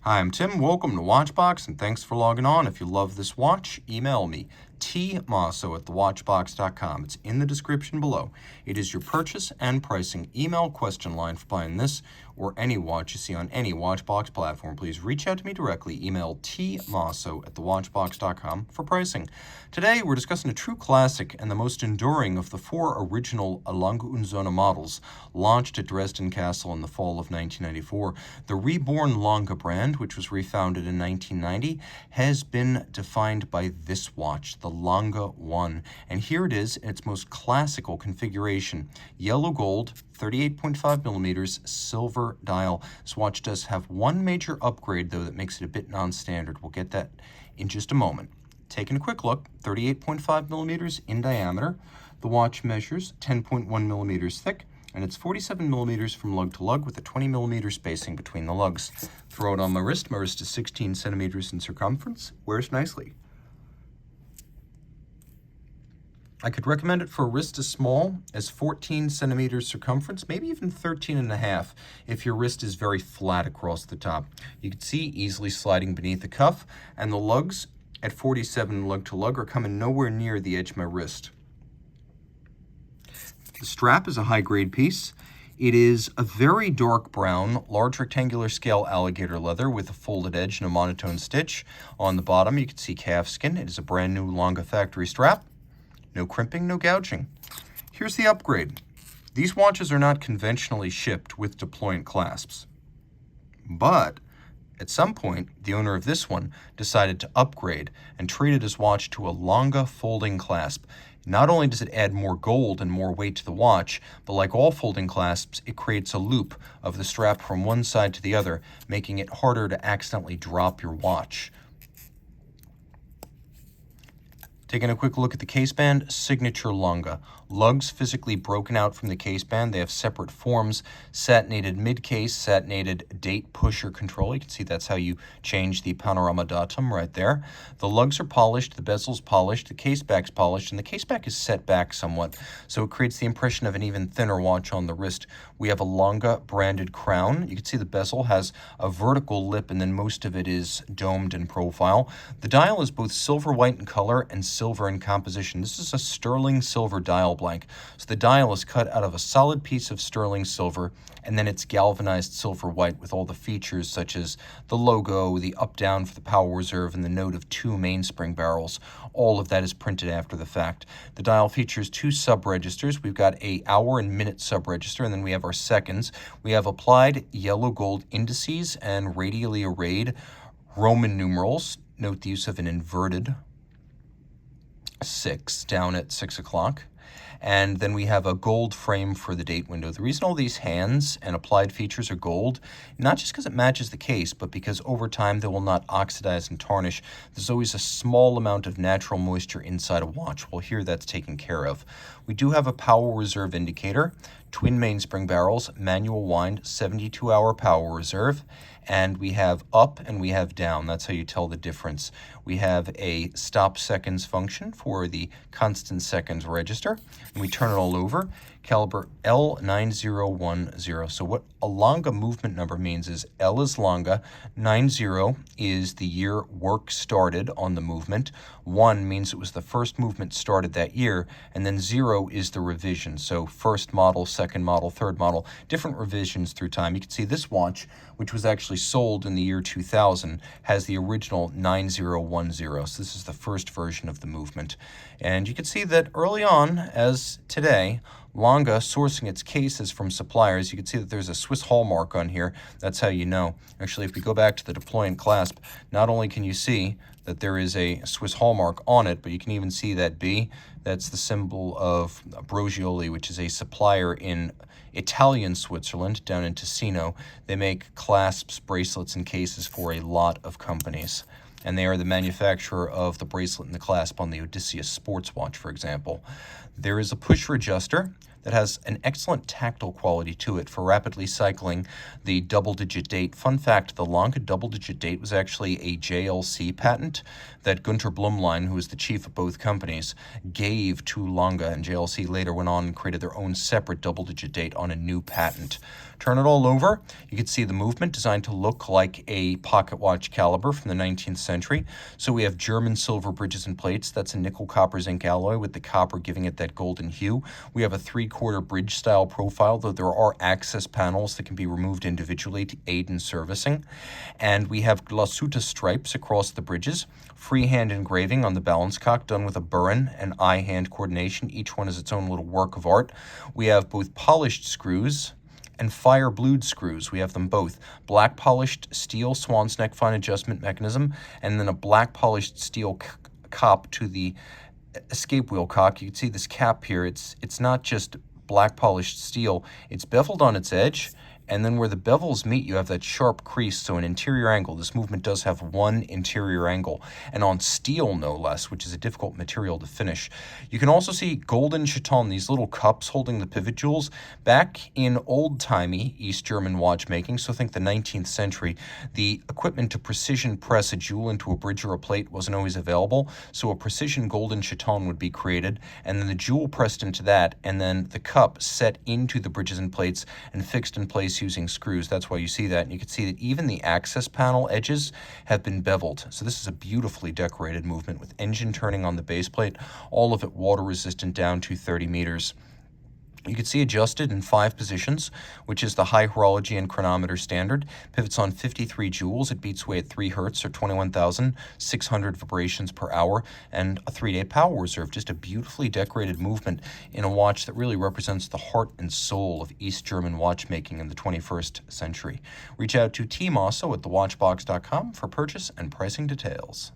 Hi, I'm Tim. Welcome to Watchbox, and thanks for logging on. If you love this watch, email me, tmosso@thewatchbox.com. It's in the description below. It is your purchase and pricing email question line for buying this or any watch you see on any Watchbox platform. Please reach out to me directly. Email tmosso@thewatchbox.com for pricing. Today, we're discussing a true classic and the most enduring of the four original A. Lange Söhne models launched at Dresden Castle in the fall of 1994. The reborn Lange brand, which was refounded in 1990, has been defined by this watch, the Lange 1. And here it is in its most classical configuration. Yellow gold, 38.5 millimeters, silver dial. This watch does have one major upgrade, though, that makes it a bit non-standard. We'll get that in just a moment. Taking a quick look, 38.5 millimeters in diameter. The watch measures 10.1 millimeters thick, and it's 47 millimeters from lug to lug with a 20 millimeter spacing between the lugs. Throw it on my wrist. My wrist is 16 centimeters in circumference. Wears nicely. I could recommend it for a wrist as small as 14 centimeters circumference, maybe even 13 and a half if your wrist is very flat across the top. You can see easily sliding beneath the cuff, and the lugs at 47 lug to lug are coming nowhere near the edge of my wrist. The strap is a high-grade piece. It is a very dark brown, large rectangular scale alligator leather with a folded edge and a monotone stitch. On the bottom, you can see calf skin. It is a brand new Lange factory strap. No crimping, no gouging. Here's the upgrade. These watches are not conventionally shipped with deployant clasps. But at some point, the owner of this one decided to upgrade and treated his watch to a Lange folding clasp. Not only does it add more gold and more weight to the watch, but like all folding clasps, it creates a loop of the strap from one side to the other, making it harder to accidentally drop your watch. Taking a quick look at the caseband, signature Lange. Lugs physically broken out from the caseband. They have separate forms, satinated mid-case, satinated date pusher control. You can see that's how you change the panorama datum right there. The lugs are polished, the bezel's polished, the caseback's polished, and the caseback is set back somewhat, so it creates the impression of an even thinner watch on the wrist. We have a Lange branded crown. You can see the bezel has a vertical lip, and then most of it is domed in profile. The dial is both silver white in color and silver in composition. This is a sterling silver dial blank. So the dial is cut out of a solid piece of sterling silver, and then it's galvanized silver white with all the features such as the logo, the up-down for the power reserve, and the note of 2 mainspring barrels. All of that is printed after the fact. The dial features 2 sub-registers. We've got a hour and minute sub-register, and then we have our seconds. We have applied yellow gold indices and radially arrayed Roman numerals. Note the use of an inverted 6 down at 6 o'clock. And then we have a gold frame for the date window. The reason all these hands and applied features are gold, not just because it matches the case, but because over time they will not oxidize and tarnish. There's always a small amount of natural moisture inside a watch. Well, here that's taken care of. We do have a power reserve indicator, twin mainspring barrels, manual wind, 72-hour power reserve, and we have up and we have down. That's how you tell the difference. We have a stop seconds function for the constant seconds register, and we turn it all over. Caliber L9010. So what a Lange movement number means is L is Lange, 90 is the year work started on the movement, 1 means it was the first movement started that year, and then 0 is the revision. So first model, second model, third model, different revisions through time. You can see this watch, which was actually sold in the year 2000, has the original 9010. So this is the first version of the movement. And you can see that early on, as today, Lange sourcing its cases from suppliers. You can see that there's a Swiss hallmark on here. That's how you know. Actually, if we go back to the deployant clasp, not only can you see that there is a Swiss hallmark on it, but you can even see that B. That's the symbol of Brogioli, which is a supplier in Italian Switzerland, down in Ticino. They make clasps, bracelets, and cases for a lot of companies. And they are the manufacturer of the bracelet and the clasp on the Odysseus sports watch, for example. There is a pusher adjuster that has an excellent tactile quality to it for rapidly cycling the double-digit date. Fun fact, the Lange double-digit date was actually a JLC patent that Gunter Blumlein, who was the chief of both companies, gave to Lange, and JLC later went on and created their own separate double-digit date on a new patent. Turn it all over. You can see the movement designed to look like a pocket watch caliber from the 19th century. So we have German silver bridges and plates. That's a nickel copper zinc alloy with the copper giving it that golden hue. We have a 3/4 bridge style profile, though there are access panels that can be removed individually to aid in servicing. And we have glasuta stripes across the bridges, freehand engraving on the balance cock done with a burin and eye-hand coordination. Each one is its own little work of art. We have both polished screws and fire blued screws. We have them both. Black polished steel swan's neck fine adjustment mechanism, and then a black polished steel cop to the escape wheel cock. You can see this cap here. It's not just black polished steel. It's beveled on its edge, and then where the bevels meet, you have that sharp crease, so an interior angle. This movement does have one interior angle, and on steel no less, which is a difficult material to finish. You can also see golden chaton, these little cups holding the pivot jewels. Back in old-timey East German watchmaking, so think the 19th century, the equipment to precision press a jewel into a bridge or a plate wasn't always available, so a precision golden chaton would be created, and then the jewel pressed into that, and then the cup set into the bridges and plates and fixed in place using screws. That's why you see that. And you can see that even the access panel edges have been beveled. So this is a beautifully decorated movement with engine turning on the base plate, all of it water resistant down to 30 meters. You can see adjusted in 5 positions, which is the high horology and chronometer standard. Pivots on 53 jewels. It beats away at 3 hertz or 21,600 vibrations per hour, and a 3-day power reserve. Just a beautifully decorated movement in a watch that really represents the heart and soul of East German watchmaking in the 21st century. Reach out to Team Mosso at thewatchbox.com for purchase and pricing details.